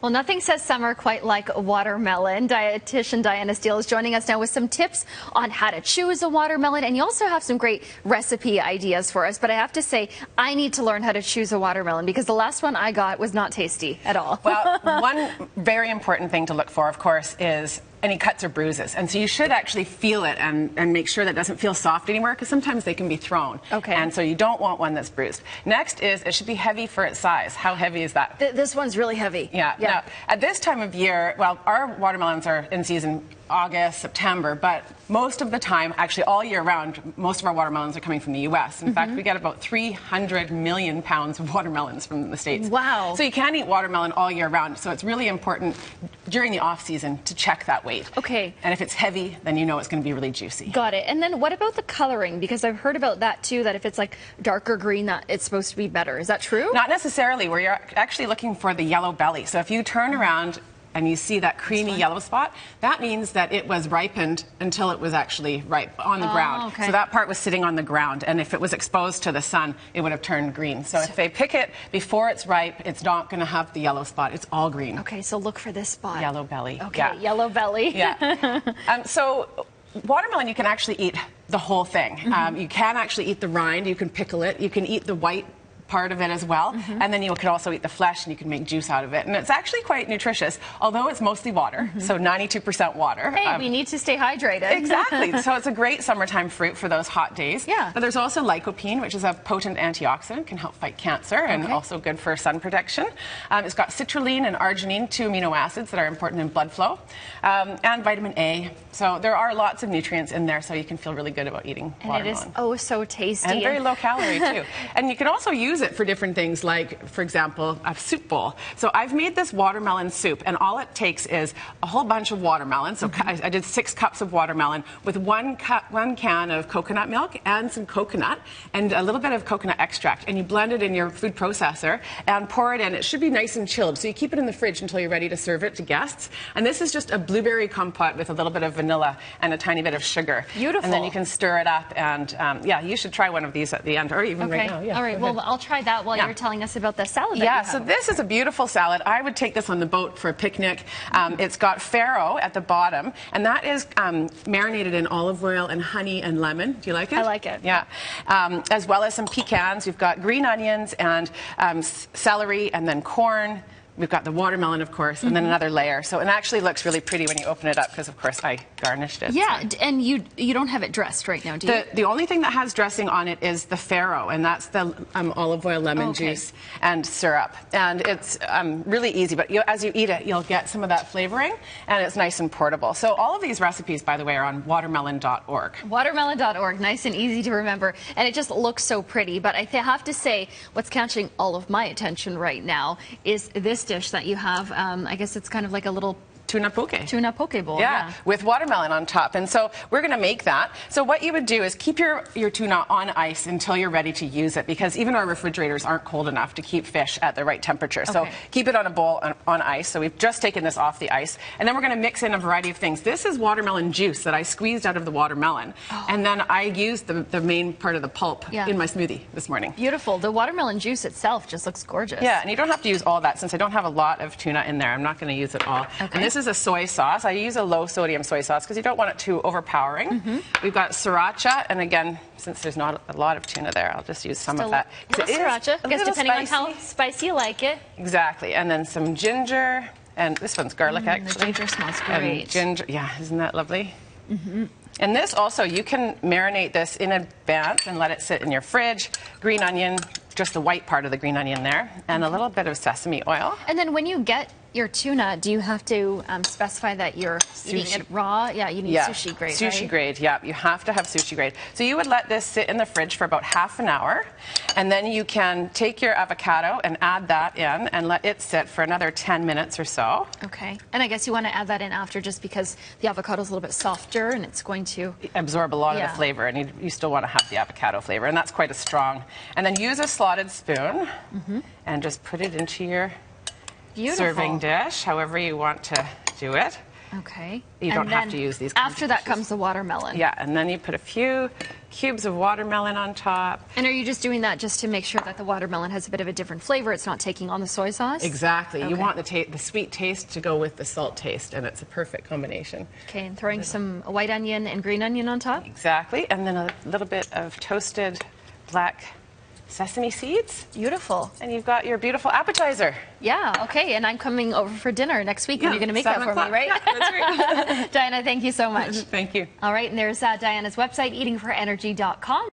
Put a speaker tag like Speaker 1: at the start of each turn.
Speaker 1: Well, nothing says summer quite like watermelon. Dietitian Diana Steele is joining us now with some tips on how to choose a watermelon, and you also have some great recipe ideas for us. But I have to say, I need to learn how to choose a watermelon because the last one I got was not tasty at all.
Speaker 2: Well, one very important thing to look for, of course, is any cuts or bruises. And so you should actually feel it and make sure that it doesn't feel soft anymore, because sometimes they can be thrown.
Speaker 1: Okay.
Speaker 2: And so you don't want one that's bruised. Next is it should be heavy for its size. How heavy is that?
Speaker 1: This one's really heavy.
Speaker 2: Yeah. Now, at this time of year, well, our watermelons are in season August, September, but most of the time, actually all year round, most of our watermelons are coming from the U.S. In fact, we get about 300 million pounds of watermelons from the States.
Speaker 1: Wow.
Speaker 2: So you can eat watermelon all year round. So it's really important during the off season to check that weight.
Speaker 1: Okay.
Speaker 2: And if it's heavy, then you know it's going to be really juicy.
Speaker 1: Got it. And then what about the coloring? Because I've heard about that too, that if it's like darker green, that it's supposed to be better. Is that true?
Speaker 2: Not necessarily. Where you're actually looking for the yellow belly. So if you turn around and you see that creamy yellow spot, that means that it was ripened until it was actually ripe on the ground.
Speaker 1: Okay.
Speaker 2: So that part was sitting on the ground, and if it was exposed to the sun, it would have turned green. So if they pick it before it's ripe, it's not going to have the yellow spot. It's all green.
Speaker 1: Okay, so look for this spot.
Speaker 2: Yellow belly.
Speaker 1: Okay,
Speaker 2: yeah.
Speaker 1: Yellow belly.
Speaker 2: Yeah. So watermelon, you can actually eat the whole thing. You can actually eat the rind. You can pickle it. You can eat the white part of it as well, and then you can also eat the flesh, and you can make juice out of it, and it's actually quite nutritious, although it's mostly water, so 92% water.
Speaker 1: Hey, we need to stay hydrated.
Speaker 2: Exactly. So it's a great summertime fruit for those hot days.
Speaker 1: Yeah.
Speaker 2: But there's also lycopene, which is a potent antioxidant, can help fight cancer, and also good for sun protection. It's got citrulline and arginine, 2 amino acids that are important in blood flow, and vitamin A. So there are lots of nutrients in there, so you can feel really good about eating watermelon.
Speaker 1: And it is oh so tasty.
Speaker 2: And very low calorie too. And you can also use it for different things, like, for example, a soup bowl. So I've made this watermelon soup, and all it takes is a whole bunch of watermelon. So I did 6 cups of watermelon with one can of coconut milk and some coconut and a little bit of coconut extract. And you blend it in your food processor and pour it in. It should be nice and chilled. So you keep it in the fridge until you're ready to serve it to guests. And this is just a blueberry compote with a little bit of vanilla and a tiny bit of sugar.
Speaker 1: Beautiful.
Speaker 2: And then you can stir it up. And yeah, you should try one of these at the end, or even right now. Yeah,
Speaker 1: all right. Well, I'll try that while you're telling us about the salad that you have.
Speaker 2: So this is a beautiful salad. I would take this on the boat for a picnic. It's got farro at the bottom, and that is marinated in olive oil and honey and lemon. Do you like it?
Speaker 1: I like it.
Speaker 2: Yeah. As well as some pecans. We've got green onions and celery, and then corn. We've got the watermelon, of course, and then another layer. So it actually looks really pretty when you open it up, because, of course, I garnished it.
Speaker 1: Yeah, so. And you don't have it dressed right now, do you?
Speaker 2: The only thing that has dressing on it is the farro, and that's the olive oil, lemon juice, and syrup. And it's really easy, but as you eat it, you'll get some of that flavoring, and it's nice and portable. So all of these recipes, by the way, are on watermelon.org.
Speaker 1: Watermelon.org, nice and easy to remember, and it just looks so pretty. But I have to say, what's catching all of my attention right now is this dish that you have. I guess it's kind of like a little
Speaker 2: tuna poke.
Speaker 1: Tuna poke bowl.
Speaker 2: Yeah, with watermelon on top. And so we're going to make that. So what you would do is keep your tuna on ice until you're ready to use it, because even our refrigerators aren't cold enough to keep fish at the right temperature. So keep it on a bowl on ice. So we've just taken this off the ice. And then we're going to mix in a variety of things. This is watermelon juice that I squeezed out of the watermelon. And then I used the main part of the pulp in my smoothie this morning.
Speaker 1: Beautiful. The watermelon juice itself just looks gorgeous.
Speaker 2: Yeah, and you don't have to use all that, since I don't have a lot of tuna in there. I'm not going to use it all. And this is a soy sauce. I use a low sodium soy sauce because you don't want it too overpowering. We've got sriracha, and again, since there's not a lot of tuna there, I'll just use some of that.
Speaker 1: Sriracha, I guess, depending on how spicy you like it.
Speaker 2: Exactly. And then some ginger, and this one's garlic, actually.
Speaker 1: The ginger smells great.
Speaker 2: And ginger, yeah, isn't that lovely? And this also, you can marinate this in advance and let it sit in your fridge. Green onion, just the white part of the green onion there, and a little bit of sesame oil.
Speaker 1: And then when you get your tuna, do you have to specify that you're eating it raw? Yeah, you need sushi grade,
Speaker 2: Sushi grade, yeah. You have to have sushi grade. So you would let this sit in the fridge for about half an hour, and then you can take your avocado and add that in and let it sit for another 10 minutes or so.
Speaker 1: Okay. And I guess you want to add that in after, just because the avocado is a little bit softer and it's going to
Speaker 2: absorb a lot of the flavor, and you still want to have the avocado flavor, and that's quite a strong. And then use a slotted spoon and just put it into your serving dish, however you want to do it.
Speaker 1: Okay.
Speaker 2: You don't have to use these kinds
Speaker 1: After
Speaker 2: of
Speaker 1: that
Speaker 2: dishes.
Speaker 1: comes the watermelon.
Speaker 2: Yeah, and then you put a few cubes of watermelon on top.
Speaker 1: And are you just doing that just to make sure that the watermelon has a bit of a different flavor? It's not taking on the soy sauce?
Speaker 2: Exactly.
Speaker 1: Okay.
Speaker 2: You want the sweet taste to go with the salt taste, and it's a perfect combination.
Speaker 1: Okay, and throwing some white onion and green onion on top?
Speaker 2: Exactly, and then a little bit of toasted black sesame seeds.
Speaker 1: Beautiful.
Speaker 2: And you've got your beautiful appetizer.
Speaker 1: Yeah, okay, and I'm coming over for dinner next week, and you're going to make that
Speaker 2: 7
Speaker 1: for me,
Speaker 2: o'clock.
Speaker 1: right?
Speaker 2: Yeah, that's right.
Speaker 1: Diana, thank you so much.
Speaker 2: Thank you.
Speaker 1: All right, and there's Diana's website, eatingforenergy.com.